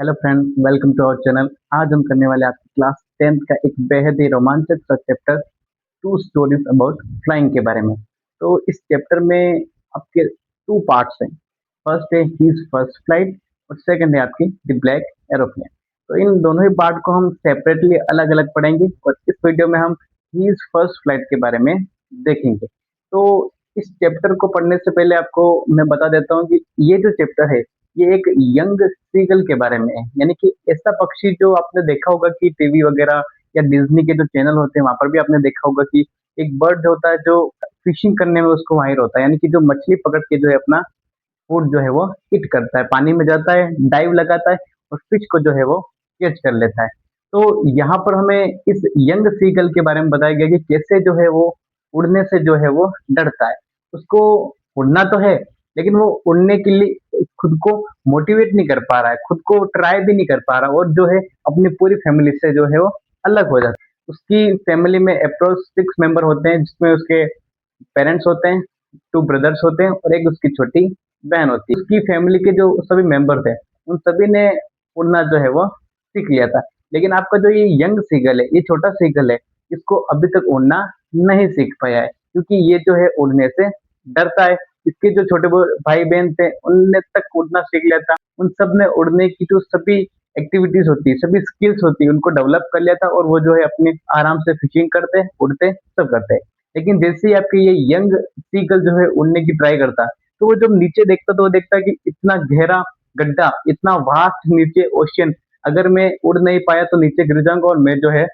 Hello friends, welcome to our channel. आज हम करने वाले आपकी क्लास 10th का एक बेहद ही रोमांचक सा chapter two stories about flying के बारे में। तो इस चैप्टर में आपके टू पार्ट्स हैं। फर्स्ट है हीज फर्स्ट फ्लाइट और सेकंड है आपकी द ब्लैक एरोप्लेन। तो इन दोनों ही पार्ट को हम सेपरेटली अलग अलग पढ़ेंगे और इस वीडियो में हम हीज फर्स्ट फ्लाइट के बारे में देखेंगे। तो इस चैप्टर को पढ़ने से पहले आपको मैं बता देता हूँ कि ये जो चैप्टर है ये एक यंग सीगल के बारे में है, यानी कि ऐसा पक्षी जो आपने देखा होगा कि टीवी वगैरह या डिज्नी के जो चैनल होते हैं वहां पर भी आपने देखा होगा कि एक बर्ड होता है जो फिशिंग करने में उसको माहिर होता है, यानी कि जो मछली पकड़ के जो है अपना फूड जो है वो हिट करता है, पानी में जाता है, डाइव लगाता है और फिश को जो है वो कैच कर लेता है। तो यहाँ पर हमें इस यंग सीगल के बारे में बताया गया कि कैसे जो है वो उड़ने से जो है वो डरता है। उसको उड़ना तो है लेकिन वो उड़ने के लिए खुद को मोटिवेट नहीं कर पा रहा है, खुद को ट्राई भी नहीं कर पा रहा और जो है अपनी पूरी फैमिली से जो है वो अलग हो जाता है। उसकी फैमिली में अप्रोक्स 6 मेंबर होते हैं, जिसमें उसके पेरेंट्स होते हैं, 2 ब्रदर्स होते हैं और एक उसकी छोटी बहन होती है। उसकी फैमिली के जो सभी मेंबर थे उन सभी ने उड़ना जो है वो सीख लिया था। लेकिन आपका जो ये यंग सीगल है, ये छोटा सीगल है, इसको अभी तक उड़ना नहीं सीख पाया है क्योंकि ये जो है उड़ने से डरता है। इसके जो छोटे भाई बहन थे उनने तक उड़ना सीख लिया था। उन सब ने उड़ने की जो सभी एक्टिविटीज होती है, सभी स्किल्स होती है, उनको डेवलप कर लिया था और वो जो है अपने आराम से फिशिंग करते, उड़ते, सब करते। लेकिन जैसे ही आपके ये यंग सीगल जो है उड़ने की ट्राई करता, तो वो जब नीचे देखता तो वो देखता कि इतना गहरा गड्ढा, इतना वास्ट नीचे ओशियन, अगर मैं उड़ नहीं पाया तो नीचे गिर जाऊंगा और मैं जो है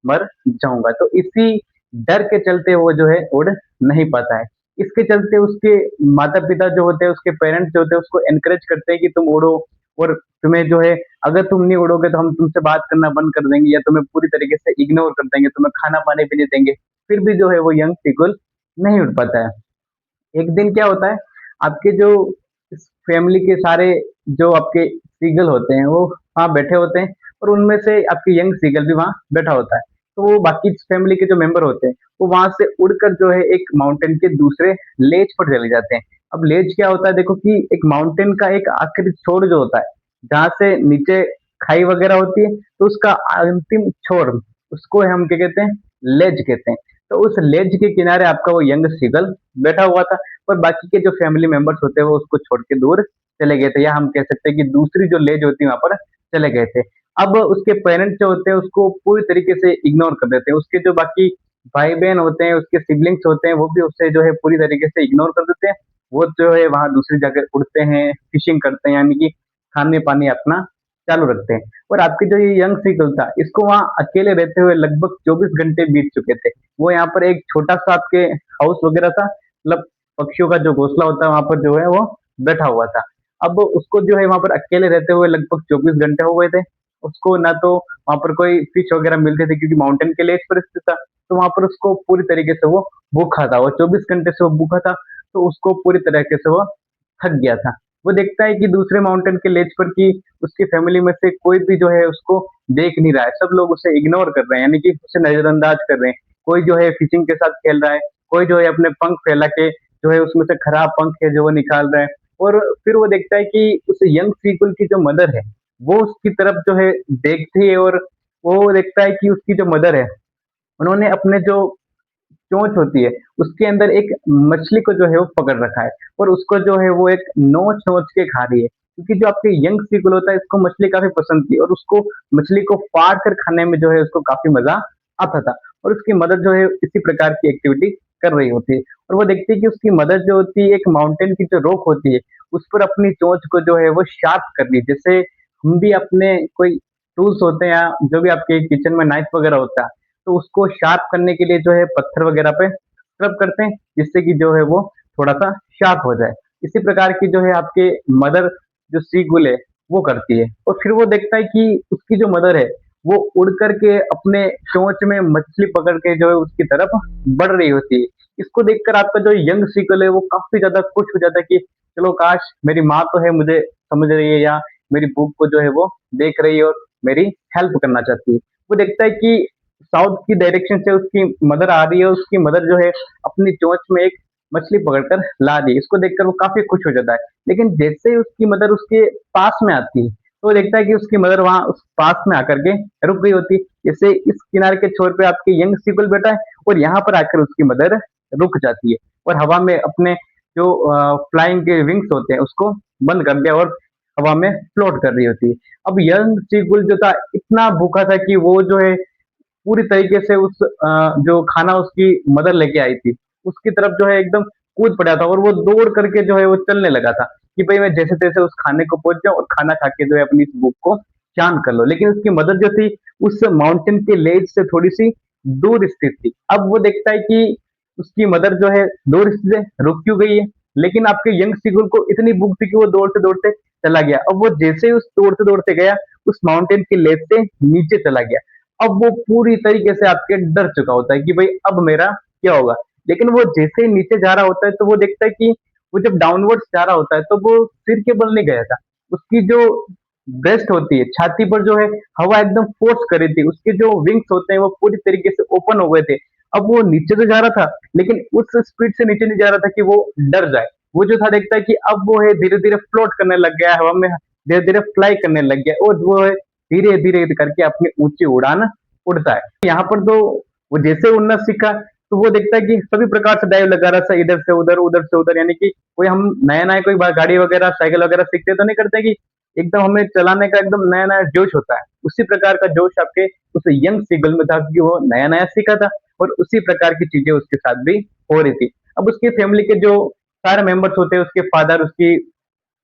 मर जाऊंगा। तो इसी डर के चलते वो जो है उड़ नहीं पाता है। इसके चलते उसके माता पिता जो होते हैं, उसके पेरेंट्स जो होते हैं, उसको एनकरेज करते हैं कि तुम उड़ो और तुम्हें जो है, अगर तुम नहीं उड़ोगे तो हम तुमसे बात करना बंद कर देंगे या तुम्हें पूरी तरीके से इग्नोर कर देंगे, तुम्हें खाना पानी भी नहीं देंगे। फिर भी जो है वो यंग सीगुल नहीं उड़ पाता है। एक दिन क्या होता है, आपके जो फैमिली के सारे जो आपके सीगल होते हैं वो वहाँ बैठे होते हैं और उनमें से आपके यंग सीगल भी वहाँ बैठा होता है। तो वो बाकी फैमिली के जो मेंबर होते हैं वो वहां से उड़कर जो है एक माउंटेन के दूसरे लेज पर चले जाते हैं। अब लेज क्या होता है, देखो कि एक माउंटेन का एक आखिरी छोर जो होता है, जहाँ से नीचे खाई वगैरह होती है, तो उसका अंतिम छोर, उसको हम क्या कहते हैं, लेज कहते हैं। तो उस लेज के किनारे आपका वो यंग सीगल बैठा हुआ था और बाकी के जो फैमिली मेंबर्स होते हैं वो उसको छोड़ के दूर चले गए थे, या हम कह सकते हैं कि दूसरी जो लेज होती है वहां पर चले गए थे। अब उसके पेरेंट्स जो होते हैं उसको पूरी तरीके से इग्नोर कर देते हैं। उसके जो बाकी भाई बहन होते हैं, उसके सिबलिंग्स होते हैं, वो भी उससे जो है पूरी तरीके से इग्नोर कर देते हैं। वो जो है वहां दूसरी जगह उड़ते हैं, फिशिंग करते हैं, यानी कि खाने पानी अपना चालू रखते हैं। और आपके जो ये यंग सीगल था, इसको वहां अकेले रहते हुए लगभग 24 घंटे बीत चुके थे। वो यहाँ पर एक छोटा सा आपके हाउस वगैरह था, मतलब पक्षियों का जो घोंसला होता है वहां पर जो है वो बैठा हुआ था। अब उसको जो है वहां पर अकेले रहते हुए लगभग 24 घंटे हो गए थे। उसको ना तो वहां पर कोई फिश वगैरह मिलते थे क्योंकि माउंटेन के लेक पर स्थित था, तो वहां पर उसको पूरी तरीके से वो भूखा था। वो 24 घंटे से वो भूखा था, तो उसको पूरी तरीके से वो थक गया था। वो देखता है कि दूसरे माउंटेन के लेज पर कि उसकी फैमिली में से कोई भी जो है उसको देख नहीं रहा है, सब लोग उसे इग्नोर कर रहे हैं, यानी कि उसे नजरअंदाज कर रहे हैं। कोई जो है फिशिंग के साथ खेल रहा है, कोई जो है अपने पंख फैला के जो है उसमें से खराब पंख है जो वो निकाल रहा है। और फिर वो देखता है कि उस यंग सीगुल की जो मदर है वो उसकी तरफ जो है देखती है और वो देखता है कि उसकी जो मदर है उन्होंने अपने जो चोंच होती है उसके अंदर एक मछली को जो है वो पकड़ रखा है और उसको जो है वो एक नोच नोच के खा रही है, क्योंकि जो आपके यंग सीगुल होता है इसको मछली काफी पसंद थी और उसको मछली को फाड़ कर खाने में जो है उसको काफी मजा आता था। और उसकी मदर जो है इसी प्रकार की एक्टिविटी कर रही होती है और वो देखती है कि उसकी मदर जो होती है एक माउंटेन की जो रोक होती है उस पर अपनी चोंच को जो है वो शार्प कर रही है। जैसे हम भी अपने कोई टूल्स होते हैं या जो भी आपके किचन में नाइफ वगैरह होता है, तो उसको शार्प करने के लिए जो है पत्थर वगैरह पे स्क्रब करते हैं जिससे कि जो है वो थोड़ा सा शार्प हो जाए। इसी प्रकार की जो है आपके मदर जो सीगुल है वो करती है और फिर वो देखता है कि उसकी जो मदर है वो उड़ करके अपने चोंच में मछली पकड़ के जो है उसकी तरफ बढ़ रही होती है। इसको देखकर आपका जो यंग सीगुल है वो काफी ज्यादा खुश हो जाता है कि चलो काश मेरी माँ तो है, मुझे समझ रही है या मेरी भूख को जो है वो देख रही है और मेरी हेल्प करना चाहती है। वो देखता है कि साउथ की डायरेक्शन से उसकी मदर आ रही है, उसकी मदर जो है अपनी चोंच में एक मछली पकड़कर ला दी। इसको देखकर वो काफी खुश हो जाता है। लेकिन जैसे ही उसकी मदर उसके पास में आती है तो वो देखता है कि उसकी मदर वहाँ उस पास में आकर के रुक गई होती है। जैसे इस किनारे के छोर पे आपके यंग सीगुल बैठा है और यहाँ पर आकर उसकी मदर रुक जाती है और हवा में अपने जो फ्लाइंग के विंग्स होते हैं उसको बंद कर दिया और हवा में फ्लोट कर रही होती है। अब यंग सीगुल जो था इतना भूखा था कि वो जो है पूरी तरीके से उस जो खाना उसकी मदर लेके आई थी, उसकी तरफ जो है एकदम कूद पड़ा था और वो दौड़ करके जो है वो चलने लगा था कि भई मैं जैसे-तैसे उस खाने को पहुँच जाऊँ और खाना खा के जो है अपनी इस भूख को शांत कर लूँ। लेकिन उसकी मदर जो थी उस माउंटेन के लेज से थोड़ी-सी दूर स्थित थी। अब वो देखता है कि उसकी मदर जो है दूर से रुक क्यों गई है? लेकिन आपके यंग सीगुल को इतनी भूख थी कि वो दौड़ते-दौड़ते चला गया। अब वो जैसे ही उस दौड़ते-दौड़ते गया, उस माउंटेन के लेज से नीचे चला गया। अब वो पूरी तरीके से आपके डर चुका होता है कि भाई अब मेरा क्या होगा? लेकिन वो जैसे ही नीचे जा रहा होता है तो वो देखता है कि वो जब डाउनवर्ड्स जा रहा होता है तो वो सिर के बल नहीं गया था। उसकी जो ब्रेस्ट होती है, छाती पर जो है हवा एकदम फ़ोर्स कर रही थी। उसके जो विंग्स होते हैं वो पूरी तरीके से ओपन हो गए थे। अब वो नीचे तो जा रहा था, लेकिन उस स्पीड से नीचे नहीं जा रहा था कि वो डर जाए। वो जो था देखता है कि अब वो है धीरे-धीरे फ्लोट करने लग गया है हवा में, धीरे-धीरे फ्लाई करने लग गया है और वो है धीरे-धीरे करके अपनी ऊँची उड़ान उड़ता है। यहाँ पर तो वो जैसे उड़ना सीखा, तो वो देखता है कि सभी प्रकार से डाइव लगा रहा था, इधर से उधर, उधर से उधर, यानी कि कोई हम नया-नया कोई गाड़ी वगैरह, साइकिल वगैरह सीखते तो नहीं करते कि एकदम हमें चलाने का एकदम नया-नया जोश होता है। उसी प्रकार का जोश आपके उस यंग सीगल में था क्योंकि वो नया-नया सीखा था और उसी प्रकार की चीज़ें उसके साथ भी हो रही थी। अब उसकी फैमिली के जो सारे मेंबर्स होते हैं, उसके फादर, उसकी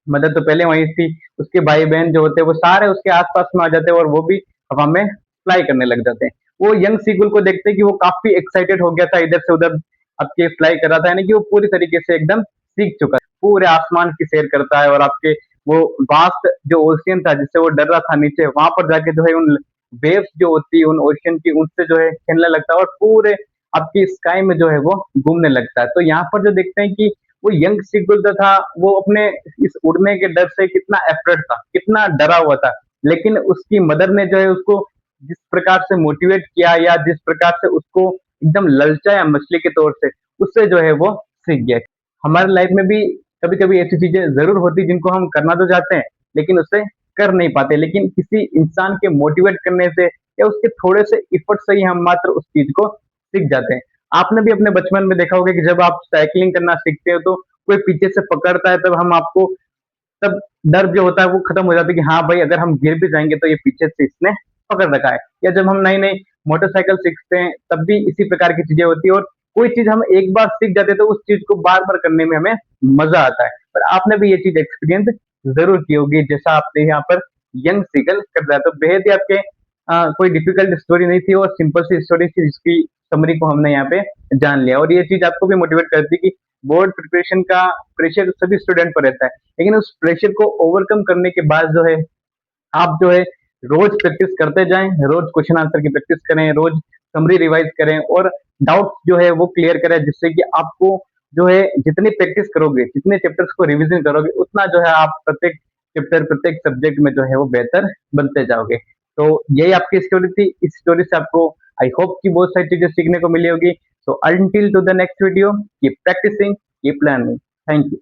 मदर तो पहले वहीं थी, उसके भाई-बहन जो होते हैं वो सारे उसके आस-पास में आ जाते हैं और वो भी हवा में फ्लाई करने लग जाते हैं। वो यंग सीगुल को देखते हैं कि वो काफ़ी एक्साइटेड हो गया था, इधर से उधर आपके फ्लाई कर रहा था, यानी कि वो पूरी तरीके से एकदम सीख चुका है। पूरे आसमान की सैर करता है और आपके वो वास्ट जो ओशियन था जिससे वो डर रहा था नीचे, वहाँ पर जाके जो है उन वेव्स जो होती है उन ओशियन की उनसे जो है खेलने लगता है और पूरे आपकी स्काई में जो है वो घूमने लगता है। तो यहाँ पर जो देखते हैं कि वो यंग सीगुल जो था वो अपने इस उड़ने के डर से कितना अफ्रेड था, कितना डरा हुआ था। लेकिन उसकी मदर ने जो है उसको जिस प्रकार से मोटिवेट किया या जिस प्रकार से उसको एकदम ललचाया मछली के तौर से, उससे जो है वो सीख गया। हमारी लाइफ में भी कभी-कभी ऐसी चीज़ें ज़रूर होती हैं जिनको हम करना तो चाहते हैं, लेकिन उसे कर नहीं पाते। लेकिन किसी इंसान के मोटिवेट करने से या उसके थोड़े से एफर्ट से ही हम मात्र उस चीज़ को सीख जाते हैं। आपने भी अपने बचपन में देखा होगा कि जब आप साइक्लिंग करना सीखते हो तो कोई पीछे से पकड़ता है तब हम आपको तब डर जो होता है वो खत्म हो जाता है कि हाँ भाई अगर हम गिर भी जाएँगे तो ये पीछे से इसने पकड़ रखा है। या जब हम नई-नई मोटरसाइकिल सीखते हैं तब भी इसी प्रकार की चीज़ें होती हैं और कोई चीज़ हम एक बार सीख जाते हैं तो उस चीज़ को बार-बार करने में हमें मज़ा आता है। पर आपने भी ये चीज़ एक्सपीरियंस ज़रूर की होगी जैसा आपने यहाँ पर यंग सीगल कर रहा है। तो बेहद ही आपके कोई डिफिकल्ट स्टोरी नहीं थी और सिंपल सी स्टोरी थी जिसकी समरी को हमने यहाँ पे जान लिया और ये चीज़ आपको भी मोटिवेट करती है कि बोर्ड प्रिपरेशन का प्रेशर सभी स्टूडेंट पर रहता है। लेकिन उस प्रेशर को ओवरकम करने के बाद जो है आप जो है रोज प्रैक्टिस करते जाएं, रोज क्वेश्चन आंसर की प्रैक्टिस करें, रोज समरी रिवाइज करें और डाउट जो है वो क्लियर करें जिससे कि आपको जो है जितनी प्रैक्टिस करोगे, जितने चैप्टर्स को रिवीजन करोगे, उतना जो है आप प्रत्येक चैप्टर, प्रत्येक सब्जेक्ट में जो है वो बेहतर बनते जाओगे। तो यही आपकी स्टोरी थी। इस स्टोरी से आपको आई होप कि बहुत सारी चीजें सीखने को मिली होगी। So until to the next video, keep practicing, keep learning. Thank you.